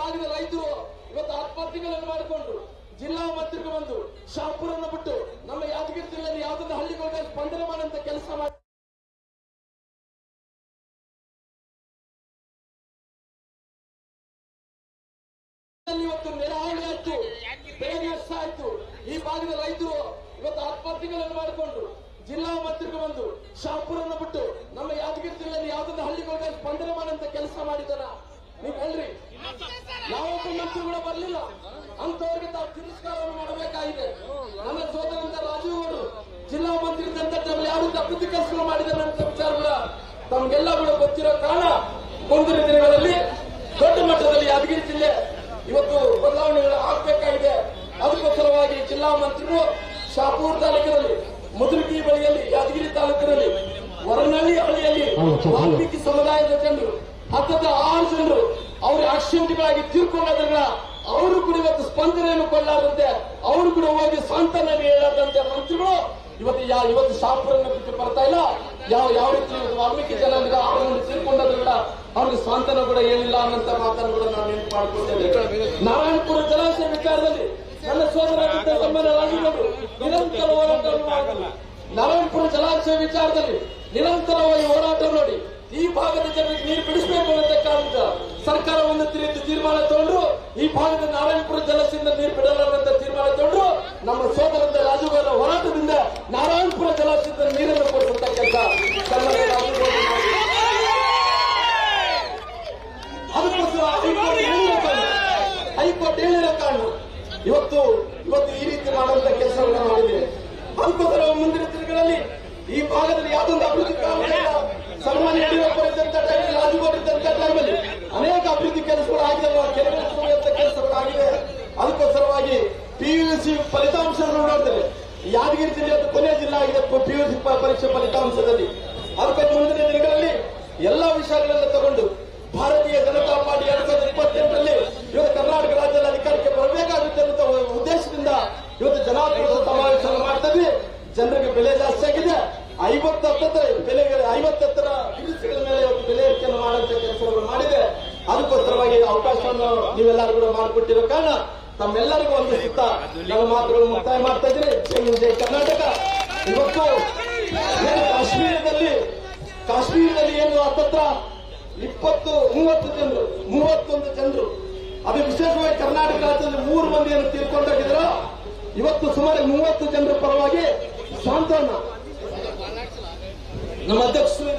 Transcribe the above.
ಭಾಗದ ರೈತರು ಇವತ್ತು ಆತ್ಮಹತ್ಯೆಗಳನ್ನು ಮಾಡಿಕೊಂಡು ಜಿಲ್ಲಾ ಮಂತ್ರಿಗೆ ಬಂದು ಶಾಪುರನ್ನು ಬಿಟ್ಟು ನಮ್ಮ ಯಾದಗಿರಿ ಜಿಲ್ಲೆಯಲ್ಲಿ ಯಾವುದೊಂದು ಹಳ್ಳಿಗಳಿಗೆ ಸ್ಪಂದನೆ ಮಾಡುವಂತ ಕೆಲಸ ಮಾಡಿ ಇವತ್ತು ನೆರೆಹಾನಿ ಆಯ್ತು, ಬೆಳೆ ನಷ್ಟ ಆಯ್ತು. ಈ ಭಾಗದ ರೈತರು ಇವತ್ತು ಆತ್ಮಹತ್ಯೆಗಳನ್ನು ಮಾಡಿಕೊಂಡು ಜಿಲ್ಲಾ ಮಂತ್ರಿಗೆ ಬಂದು ಶಾಪುರನ್ನು ಬಿಟ್ಟು ನಮ್ಮ ಯಾದಗಿರಿ ಜಿಲ್ಲೆಯಲ್ಲಿ ಯಾವುದೊಂದು ಹಳ್ಳಿಗಳಿಗೆ ಸ್ಪಂದನೆ ಮಾಡುವಂತ ಕೆಲಸ ಮಾಡಿದಾರ. ನೀವು ಹೇಳ್ರಿ, ಯಾವೊಬ್ಬ ಮಂತ್ರಿಗಳು ಬರಲಿಲ್ಲ, ಅಂತವರಿಗೆ ತಾವು ತಿರಸ್ಕಾರವನ್ನು ಮಾಡಬೇಕಾಗಿದೆ. ನನ್ನ ಸೋದರಂತ ರಾಜೀವ್ ಅವರು ಜಿಲ್ಲಾ ಮಂತ್ರಿ ಇದ್ದಂತ ಯಾವ ರೀತಿ ಅಭಿವೃದ್ಧಿ ಕೆಲಸಗಳು ಮಾಡಿದ್ದಾರೆ ಅಂತ ವಿಚಾರ ಕೂಡ ತಮಗೆಲ್ಲ ಕೂಡ ಗೊತ್ತಿರೋ ಕಾರಣ ಮುಂದಿನ ದಿನಗಳಲ್ಲಿ ದೊಡ್ಡ ಮಟ್ಟದಲ್ಲಿ ಯಾದಗಿರಿ ಜಿಲ್ಲೆ ಇವತ್ತು ಬದಲಾವಣೆಗಳು ಆಗಬೇಕಾಗಿದೆ. ಅದಕ್ಕೋಸ್ಕರವಾಗಿ ಜಿಲ್ಲಾ ಮಂತ್ರಿಗಳು ಶಾಪೂರ್ ತಾಲೂಕಿನಲ್ಲಿ ಮುದುರ್ಗಿ ಬಳಿಯಲ್ಲಿ ಯಾದಗಿರಿ ತಾಲೂಕಿನಲ್ಲಿ ಹೊರನಹಳ್ಳಿ ಹಳ್ಳಿಯಲ್ಲಿ ವಾಲ್ಮೀಕಿ ಸಮುದಾಯದ ಜನರು 6 ಜನರು ಅವರು ಆಕ್ಸಿಡೆಂಟ್ಗಳಾಗಿ ತೀರ್ಕೊಂಡಾದ್ರಗಳ ಅವರು ಕೂಡ ಇವತ್ತು ಸ್ಪಂದನೆಯನ್ನು ಕೊಡಲಾರದಂತೆ ಅವರು ಕೂಡ ಹೋಗಿ ಸಾಂತ್ವನ ಹೇಳದಂತೆ ಮಂತ್ರಿಗಳು ಇವತ್ತು ಶಾಪುರನ್ನು ಬಿಟ್ಟು ಬರ್ತಾ ಇಲ್ಲ. ಯಾವ ರೀತಿ ವಾಲ್ಮೀಕಿ ಜನಾಂಗದ 6 ಮಂದಿ ತೀರ್ಕೊಂಡಾದ್ರಗಳ ಅವ್ರಿಗೆ ಸಾಂತ್ವನ ಕೂಡ ಹೇಳಿಲ್ಲ ಅನ್ನಂತ ಮಾತನ್ನು ಕೂಡ ನಾವು ನೆನಪು ಮಾಡಿಕೊಳ್ತೇವೆ. ನಾರಾಯಣಪುರ ಜಲಾಶಯ ವಿಚಾರದಲ್ಲಿ ನನ್ನ ಸೋದರ ರಾಜೀವರು ನಿರಂತರ ಹೋರಾಟವನ್ನು ಮಾಡಲ್ಲ. ನಾರಾಯಣಪುರ ಜಲಾಶಯ ವಿಚಾರದಲ್ಲಿ ನಿರಂತರವಾಗಿ ಹೋರಾಟ ನೋಡಿ ಈ ಭಾಗದ ಜನರಿಗೆ ನೀರು ಬಿಡಿಸಬೇಕು ಅನ್ನೋ ಕಾರಣದಿಂದ ಸರ್ಕಾರ ಒಂದು ರೀತಿ ತೀರ್ಮಾನ ತಗೊಂಡ್ರು. ಈ ಭಾಗದ ನಾರಾಯಣಪುರ ಜಲಾಶಯದಿಂದ ನೀರು ಬಿಡಲಾರಂತ ತೀರ್ಮಾನ ತಗೊಂಡ್ರು. ನಮ್ಮ ಸೋದರಂತ ರಾಜುಗೌಡ ಹೋರಾಟದಿಂದ ನಾರಾಯಣಪುರ ಜಲಾಶಯದ ನೀರನ್ನು ಕೊಡಿಸುವಂತ ಕೆಲಸ ಅದಕ್ಕೋಸ್ಕರ ಹೈಕೋರ್ಟ್ ಹೇಳಿರೋ ಕಾರಣ ಇವತ್ತು ಈ ರೀತಿ ಮಾಡುವಂತ ಕೆಲಸವನ್ನು ಮಾಡಿದೆ. ಅದಕ್ಕೋಸ್ಕರ ಮುಂದಿನ ದಿನಗಳಲ್ಲಿ ಈ ಭಾಗದಲ್ಲಿ ಯಾವುದೊಂದು ಅಭಿವೃದ್ಧಿ ಸನ್ಮಾನ್ಯ ಯಡಿಯೂರಪ್ಪ ಇದ್ದಂತ ಟೈಮಲ್ಲಿ ರಾಜುಗೌಡ ಇದ್ದಂತ ಟೈಮಲ್ಲಿ ಅನೇಕ ಅಭಿವೃದ್ಧಿ ಕೆಲಸಗಳು ಆಗಿದೆ, ಕೆರೆಗಳ ಕೆಲಸಗಳು ಆಗಿದೆ. ಅದಕ್ಕೋಸ್ಕರವಾಗಿ ಪಿಯುಸಿ ಫಲಿತಾಂಶವನ್ನು ನೋಡ್ತೇವೆ. ಯಾದಗಿರಿ ಜಿಲ್ಲೆ ಕೊನೆಯ ಜಿಲ್ಲೆ ಆಗಿದೆ ಪಿಯುಸಿ ಪರೀಕ್ಷೆ ಫಲಿತಾಂಶದಲ್ಲಿ. ಅದಕ್ಕೆ ಮುಂದಿನ ದಿನಗಳಲ್ಲಿ ಎಲ್ಲಾ ವಿಷಯಗಳೆಲ್ಲ ತಗೊಂಡು ಭಾರತೀಯ ಜನತಾ ಪಾರ್ಟಿ 2028ರಲ್ಲಿ ಇವತ್ತು ಕರ್ನಾಟಕ ರಾಜ್ಯದ ಅಧಿಕಾರಕ್ಕೆ ಬರಬೇಕಾಗುತ್ತೆ ಅನ್ನೋ ಉದ್ದೇಶದಿಂದ ಇವತ್ತು ಜನಾಕ್ರೋಶ ಸಮಾವೇಶವನ್ನು ಮಾಡ್ತಾ ಇದ್ವಿ. ಜನರಿಗೆ ಬೆಲೆ ಜಾಸ್ತಿ ಆಗಿದೆ. 50 ದಿವಸಗಳ ಮೇಲೆ ಇವತ್ತು ಬೆಲೆ ಏರಿಕೆಯನ್ನು ಮಾಡುವಂತ ಕೆಲಸವನ್ನು ಮಾಡಿದೆ. ಅದಕ್ಕೋಸ್ಕರವಾಗಿ ಅವಕಾಶವನ್ನು ನೀವೆಲ್ಲರೂ ಕೂಡ ಮಾಡಿಕೊಟ್ಟಿರೋ ಕಾರಣ ತಮ್ಮೆಲ್ಲರಿಗೂ ಒಂದು ಸುತ್ತ ನನ್ನ ಮಾತುಗಳು ಮುಕ್ತಾಯ ಮಾಡ್ತಾ ಇದ್ದೀನಿ. ಜೈ ಕರ್ನಾಟಕ. ಇವತ್ತು ಕಾಶ್ಮೀರದಲ್ಲಿ ಏನು ಹತ್ತತ್ರ 31 ಜನರು ಅದು ವಿಶೇಷವಾಗಿ ಕರ್ನಾಟಕ ರಾಜ್ಯದಲ್ಲಿ 3 ಮಂದಿಯನ್ನು ತೀರ್ಕೊಂಡೋಗಿದ್ರು. ಇವತ್ತು ಸುಮಾರು 30 ಜನರ ಪರವಾಗಿ ಸಾಂತ್ವನ ನಮ್ಮ ಅಧ್ಯಕ್ಷರು